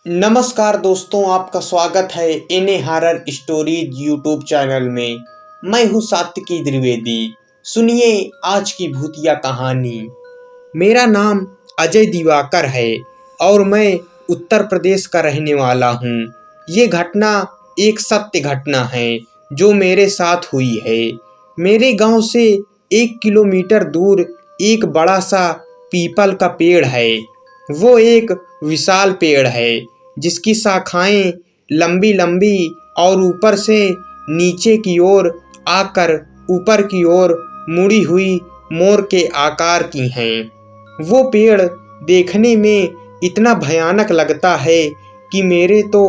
नमस्कार दोस्तों, आपका स्वागत है NA horror stories YouTube channel में। मैं हूँ सात्विकी द्विवेदी। सुनिए आज की भूतिया कहानी। मेरा नाम अजय दिवाकर है और मैं उत्तर प्रदेश का रहने वाला हूँ। ये घटना एक सत्य घटना है जो मेरे साथ हुई है। मेरे गांव से 1 किलोमीटर दूर एक बड़ा सा पीपल का पेड़ है। वो एक विशाल पेड़ है जिसकी शाखाएं लंबी लंबी और ऊपर से नीचे की ओर आकर ऊपर की ओर मुड़ी हुई मोर के आकार की हैं। वो पेड़ देखने में इतना भयानक लगता है कि मेरे तो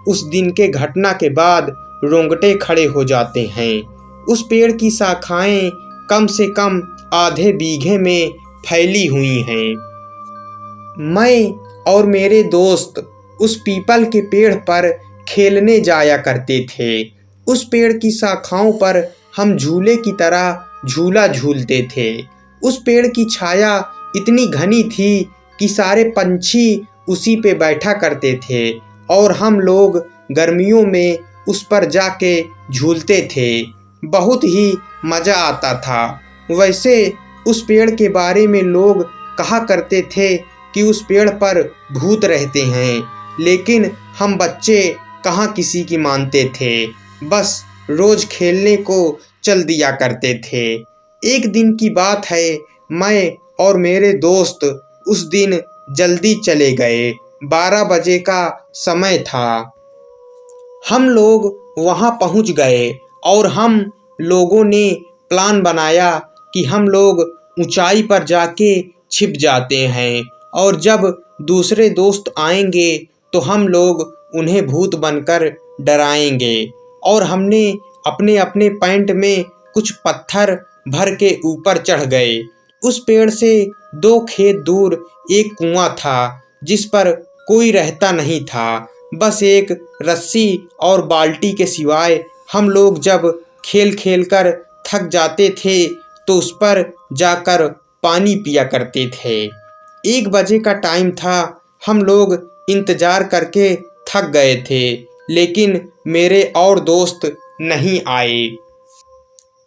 उस दिन के घटना के बाद रोंगटे खड़े हो जाते हैं। उस पेड़ की शाखाएं कम से कम आधे बीघे में फैली हुई हैं। मैं और मेरे दोस्त उस पीपल के पेड़ पर खेलने जाया करते थे। उस पेड़ की शाखाओं पर हम झूले की तरह झूला झूलते थे। उस पेड़ की छाया इतनी घनी थी कि सारे पंछी उसी पे बैठा करते थे और हम लोग गर्मियों में उस पर जाके झूलते थे। बहुत ही मज़ा आता था। वैसे उस पेड़ के बारे में लोग कहा करते थे कि उस पेड़ पर भूत रहते हैं, लेकिन हम बच्चे कहाँ किसी की मानते थे। बस रोज़ खेलने को चल दिया करते थे। एक दिन की बात है, मैं और मेरे दोस्त उस दिन जल्दी चले गए। 12 बजे का समय था। हम लोग वहाँ पहुँच गए और हम लोगों ने प्लान बनाया कि हम लोग ऊंचाई पर जाके छिप जाते हैं और जब दूसरे दोस्त आएंगे तो हम लोग उन्हें भूत बनकर डराएंगे। और हमने अपने अपने पैंट में कुछ पत्थर भर के ऊपर चढ़ गए। उस पेड़ से 2 खेत दूर एक कुआं था जिस पर कोई रहता नहीं था। बस एक रस्सी और बाल्टी के सिवाय हम लोग जब खेल खेल कर थक जाते थे तो उस पर जाकर पानी पिया करते थे। 1 बजे का टाइम था। हम लोग इंतज़ार करके थक गए थे, लेकिन मेरे और दोस्त नहीं आए।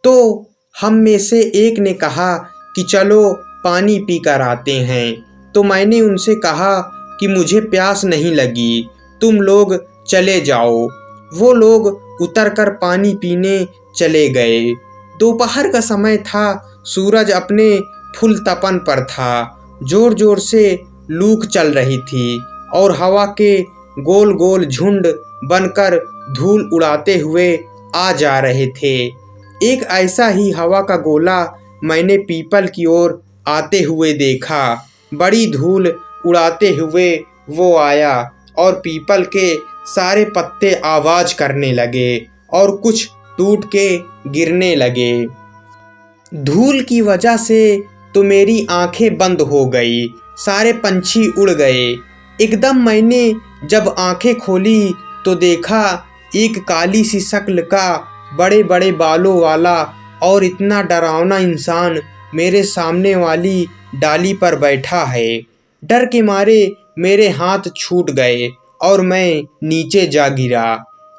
तो हम में से एक ने कहा कि चलो पानी पी कर आते हैं। तो मैंने उनसे कहा कि मुझे प्यास नहीं लगी, तुम लोग चले जाओ। वो लोग उतरकर पानी पीने चले गए। दोपहर का समय था। सूरज अपने फुल तपन पर था। जोर जोर से लूक चल रही थी और हवा के गोल गोल झुंड बनकर धूल उड़ाते हुए आ जा रहे थे। एक ऐसा ही हवा का गोला मैंने पीपल की ओर आते हुए देखा। बड़ी धूल उड़ाते हुए वो आया और पीपल के सारे पत्ते आवाज़ करने लगे और कुछ टूट के गिरने लगे। धूल की वजह से तो मेरी आंखें बंद हो गई। सारे पंछी उड़ गए। एकदम मैंने जब आंखें खोली तो देखा एक काली सी शक्ल का बड़े बड़े बालों वाला और इतना डरावना इंसान मेरे सामने वाली डाली पर बैठा है। डर के मारे मेरे हाथ छूट गए और मैं नीचे जा गिरा।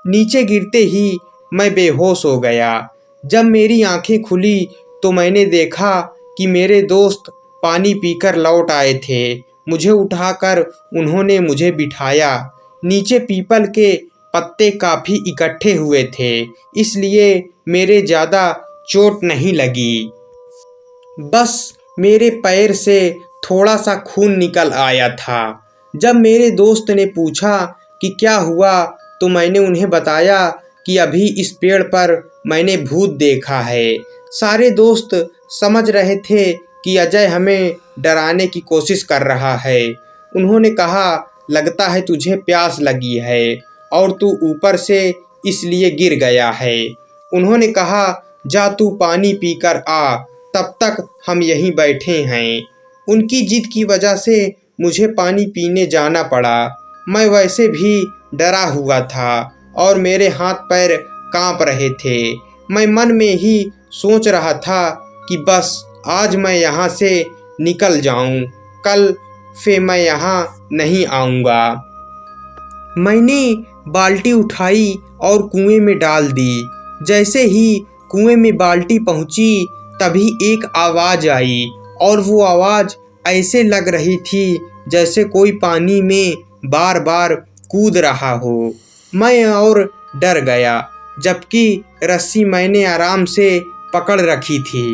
नीचे गिरते ही मैं बेहोश हो गया। जब मेरी आंखें खुली तो मैंने देखा कि मेरे दोस्त पानी पीकर लौट आए थे। मुझे उठाकर उन्होंने मुझे बिठाया। नीचे पीपल के पत्ते काफ़ी इकट्ठे हुए थे, इसलिए मेरे ज़्यादा चोट नहीं लगी। बस मेरे पैर से थोड़ा सा खून निकल आया था। जब मेरे दोस्त ने पूछा कि क्या हुआ तो मैंने उन्हें बताया कि अभी इस पेड़ पर मैंने भूत देखा है। सारे दोस्त समझ रहे थे कि अजय हमें डराने की कोशिश कर रहा है। उन्होंने कहा, लगता है तुझे प्यास लगी है और तू ऊपर से इसलिए गिर गया है। उन्होंने कहा, जा तू पानी पीकर आ, तब तक हम यहीं बैठे हैं। उनकी जिद की वजह से मुझे पानी पीने जाना पड़ा। मैं वैसे भी डरा हुआ था और मेरे हाथ पैर कांप रहे थे। मैं मन में ही सोच रहा था कि बस आज मैं यहाँ से निकल जाऊँ, कल फिर मैं यहाँ नहीं आऊँगा। मैंने बाल्टी उठाई और कुएं में डाल दी। जैसे ही कुएं में बाल्टी पहुंची तभी एक आवाज़ आई और वो आवाज़ ऐसे लग रही थी जैसे कोई पानी में बार बार कूद रहा हो। मैं और डर गया, जबकि रस्सी मैंने आराम से पकड़ रखी थी।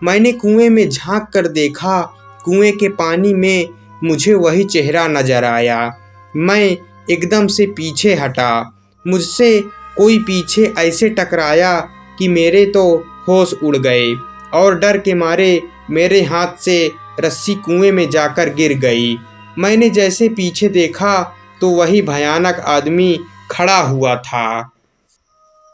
मैंने कुएं में झांक कर देखा। कुएं के पानी में मुझे वही चेहरा नजर आया। मैं एकदम से पीछे हटा। मुझसे कोई पीछे ऐसे टकराया कि मेरे तो होश उड़ गए और डर के मारे मेरे हाथ से रस्सी कुएं में जाकर गिर गई। मैंने जैसे पीछे देखा तो वही भयानक आदमी खड़ा हुआ था।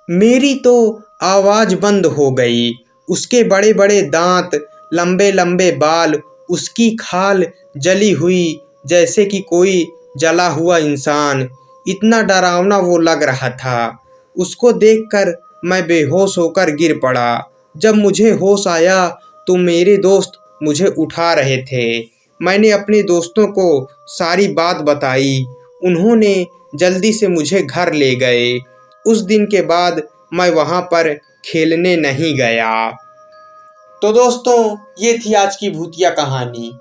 मेरी तो आवाज़ बंद हो गई। उसके बड़े बड़े दांत, लंबे लंबे बाल, उसकी खाल जली हुई जैसे कि कोई जला हुआ इंसान। इतना डरावना वो लग रहा था। उसको देखकर मैं बेहोश होकर गिर पड़ा। जब मुझे होश आया तो मेरे दोस्त मुझे उठा रहे थे। मैंने अपने दोस्तों को सारी बात बताई। उन्होंने जल्दी से मुझे घर ले गए। उस दिन के बाद मैं वहाँ पर खेलने नहीं गया। तो दोस्तों, ये थी आज की भूतिया कहानी।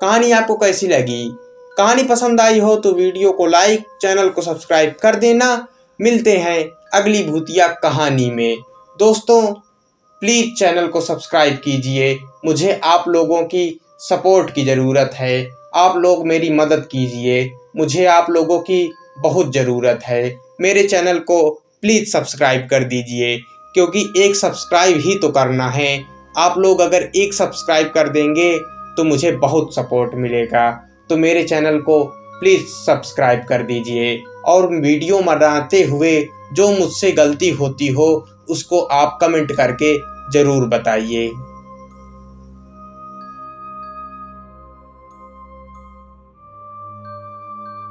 कहानी आपको कैसी लगी? कहानी पसंद आई हो तो वीडियो को लाइक, चैनल को सब्सक्राइब कर देना। मिलते हैं अगली भूतिया कहानी में। दोस्तों, प्लीज़ चैनल को सब्सक्राइब कीजिए। मुझे आप लोगों की सपोर्ट की ज़रूरत है। आप लोग मेरी मदद कीजिए। मुझे आप लोगों की बहुत ज़रूरत है। मेरे चैनल को प्लीज़ सब्सक्राइब कर दीजिए, क्योंकि एक सब्सक्राइब ही तो करना है। आप लोग अगर एक सब्सक्राइब कर देंगे तो मुझे बहुत सपोर्ट मिलेगा। तो मेरे चैनल को प्लीज़ सब्सक्राइब कर दीजिए और वीडियो बनाते हुए जो मुझसे गलती होती हो उसको आप कमेंट करके ज़रूर बताइए।